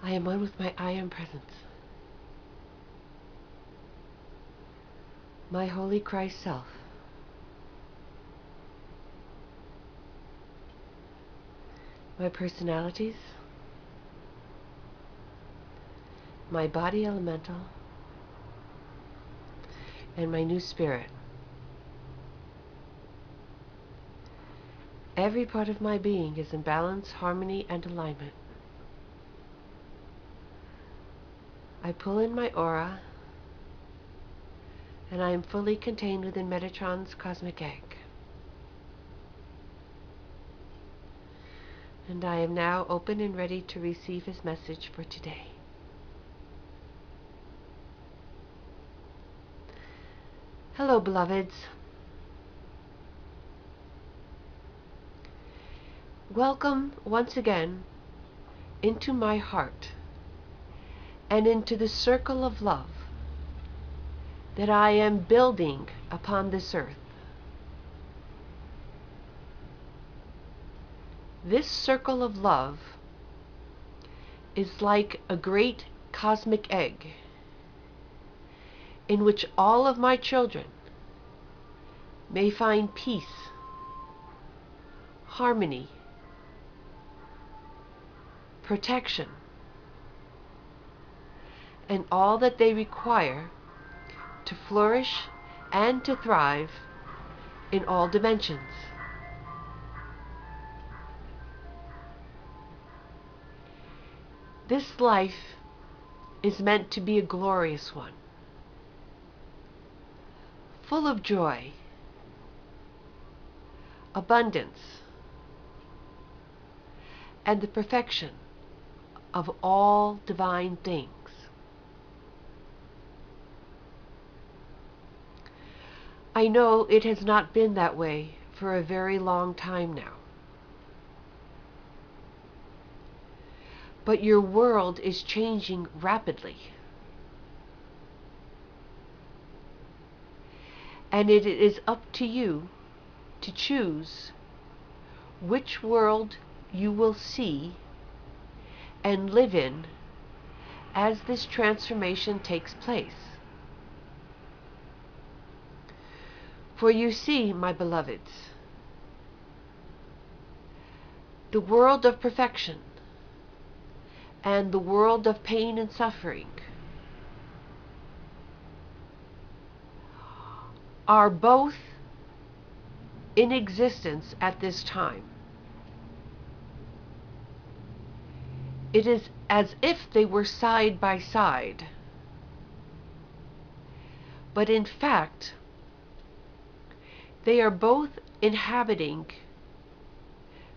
I am one with my I Am Presence. My Holy Christ Self. My personalities. My body elemental. And my new spirit. Every part of my being is in balance, harmony, and alignment. I pull in my aura, and I am fully contained within Metatron's cosmic egg. And I am now open and ready to receive his message for today. Hello, beloveds. Welcome once again into my heart and into the circle of love that I am building upon this earth. This circle of love is like a great cosmic egg in which all of my children may find peace, harmony, protection, and all that they require to flourish and to thrive in all dimensions. This life is meant to be a glorious one, full of joy, abundance, and the perfection of all divine things. I know it has not been that way for a very long time now. But your world is changing rapidly. And it is up to you to choose which world you will see and live in as this transformation takes place. For you see, my beloveds, the world of perfection and the world of pain and suffering are both in existence at this time. It is as if they were side by side, but in fact, they are both inhabiting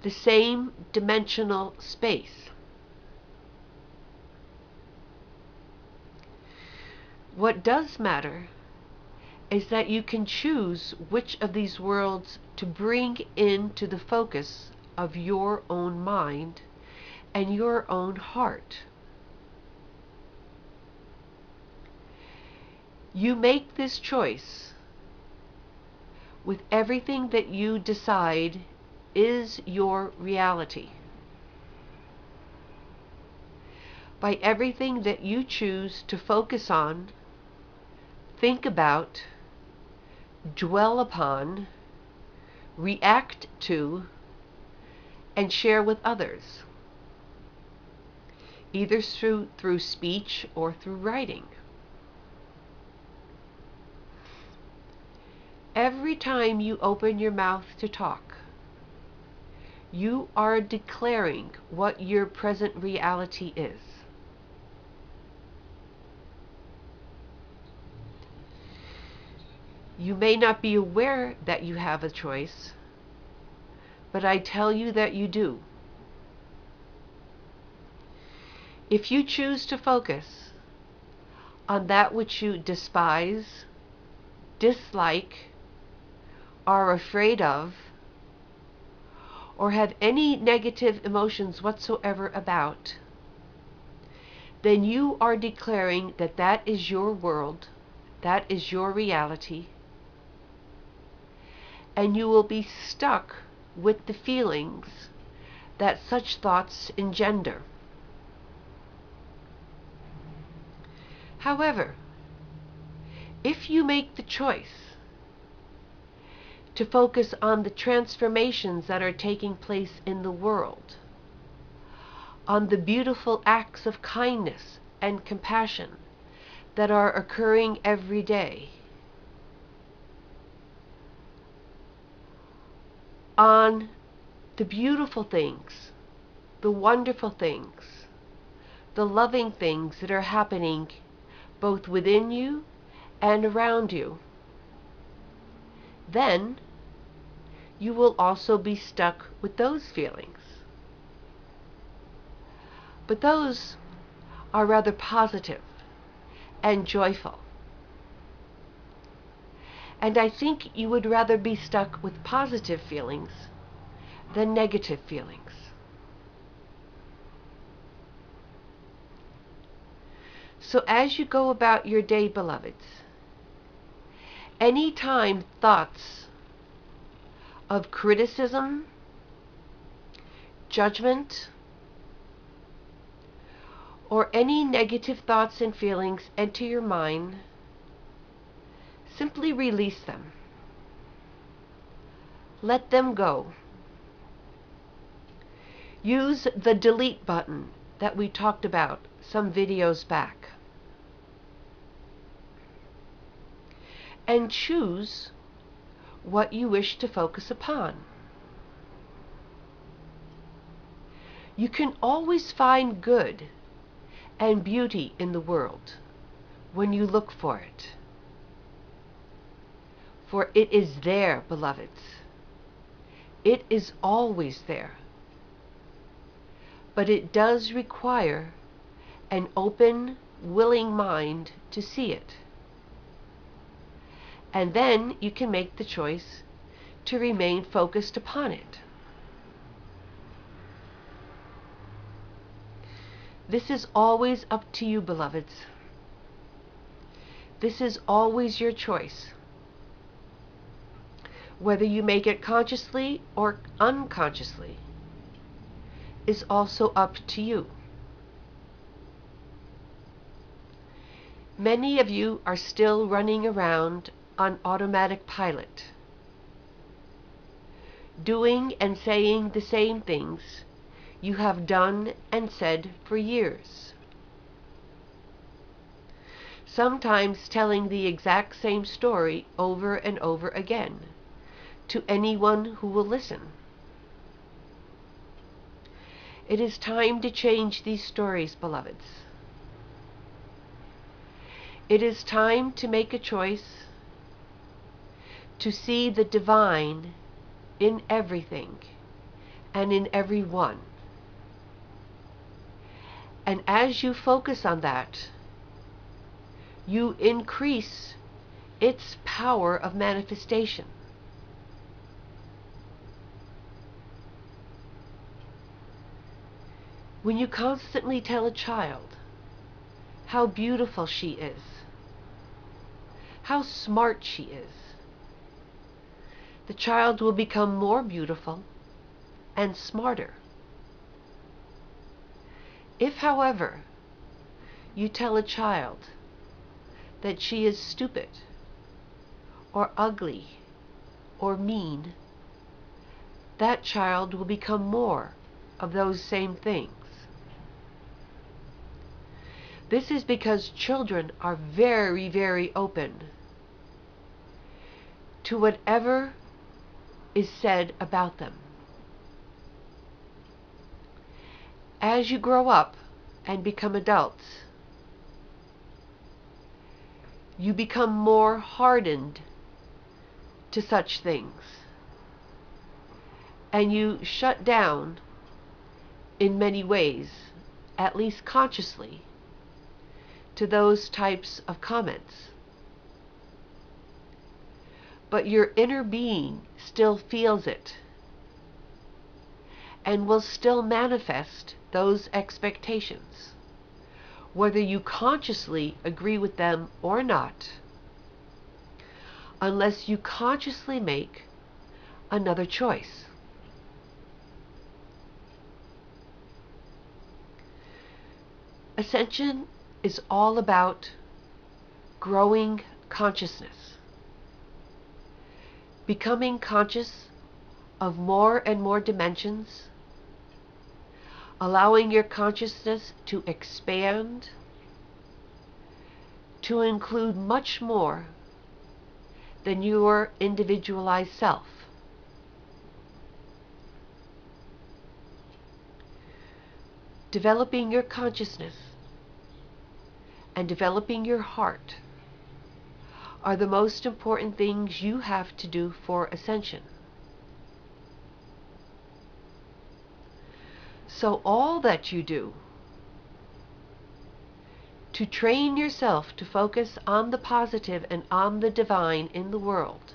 the same dimensional space. What does matter is that you can choose which of these worlds to bring into the focus of your own mind and your own heart. You make this choice with everything that you decide is your reality. By everything that you choose to focus on, think about, dwell upon, react to, and share with others, either through speech or through writing. Every time you open your mouth to talk, you are declaring what your present reality is. You may not be aware that you have a choice, but I tell you that you do. If you choose to focus on that which you despise, dislike, are afraid of, or have any negative emotions whatsoever about, then you are declaring that that is your world, that is your reality, and you will be stuck with the feelings that such thoughts engender. However, if you make the choice to focus on the transformations that are taking place in the world, on the beautiful acts of kindness and compassion that are occurring every day, on the beautiful things, the wonderful things, the loving things that are happening both within you and around you, then you will also be stuck with those feelings. But those are rather positive and joyful. And I think you would rather be stuck with positive feelings than negative feelings. So as you go about your day, beloveds, anytime thoughts of criticism, judgment, or any negative thoughts and feelings enter your mind, simply release them. Let them go. Use the delete button that we talked about some videos back. And choose what you wish to focus upon. You can always find good and beauty in the world when you look for it. For it is there, beloveds. It is always there. But it does require an open, willing mind to see it. And then you can make the choice to remain focused upon it. This is always up to you, beloveds. This is always your choice. Whether you make it consciously or unconsciously is also up to you. Many of you are still running around on automatic pilot, doing and saying the same things you have done and said for years. Sometimes telling the exact same story over and over again to anyone who will listen. It is time to change these stories, beloveds. It is time to make a choice to see the divine in everything and in everyone. And as you focus on that, you increase its power of manifestation. When you constantly tell a child how beautiful she is, how smart she is, the child will become more beautiful and smarter. If, however, you tell a child that she is stupid or ugly or mean, that child will become more of those same things. This is because children are very, very open to whatever is said about them. As you grow up and become adults, you become more hardened to such things, and you shut down in many ways, at least consciously, to those types of comments. But your inner being still feels it and will still manifest those expectations, whether you consciously agree with them or not, unless you consciously make another choice. Ascension is all about growing consciousness, becoming conscious of more and more dimensions, allowing your consciousness to expand, to include much more than your individualized self. Developing your consciousness and developing your heart are the most important things you have to do for ascension. So all that you do to train yourself to focus on the positive and on the divine in the world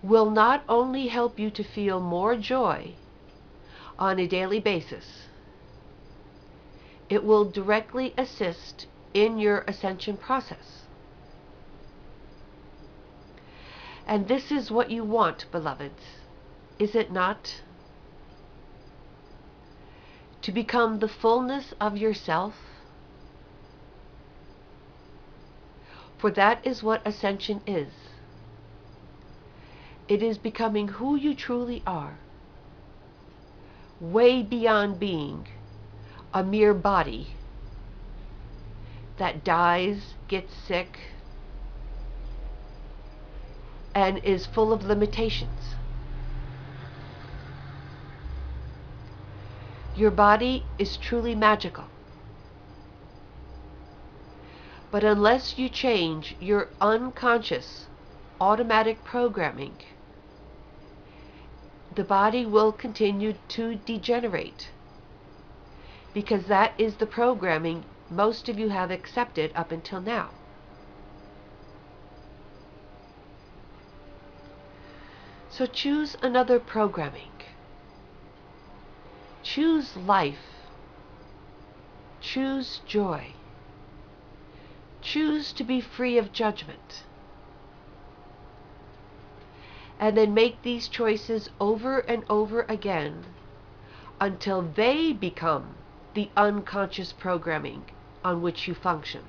will not only help you to feel more joy on a daily basis, it will directly assist in your ascension process. And this is what you want, beloveds, is it not? To become the fullness of yourself. For that is what ascension is. It is becoming who you truly are, way beyond being a mere body that dies, gets sick, and is full of limitations. Your body is truly magical. But unless you change your unconscious automatic programming, the body will continue to degenerate, because that is the programming most of you have accepted up until now. So choose another programming. Choose life. Choose joy. Choose to be free of judgment. And then make these choices over and over again until they become the unconscious programming on which you function.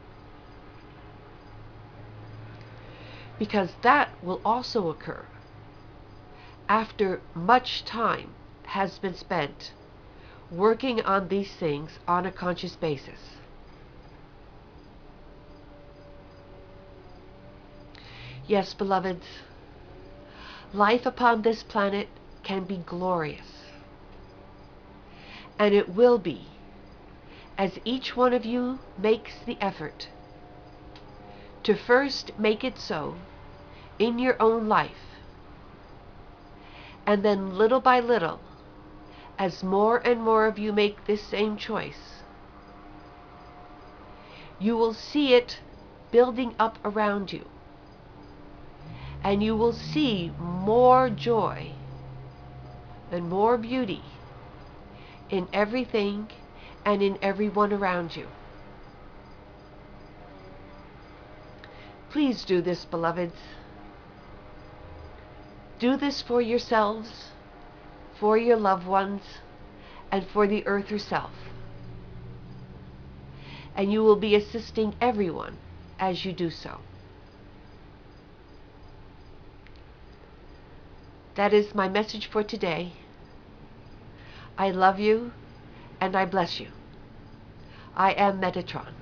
Because that will also occur after much time has been spent working on these things on a conscious basis. Yes, beloveds, life upon this planet can be glorious. And it will be, as each one of you makes the effort to first make it so in your own life, and then little by little, as more and more of you make this same choice, you will see it building up around you. And you will see more joy and more beauty in everything and in everyone around you. Please do this, beloveds. Do this for yourselves, for your loved ones, and for the earth herself. And you will be assisting everyone as you do so. That is my message for today. I love you and I bless you. I am Metatron.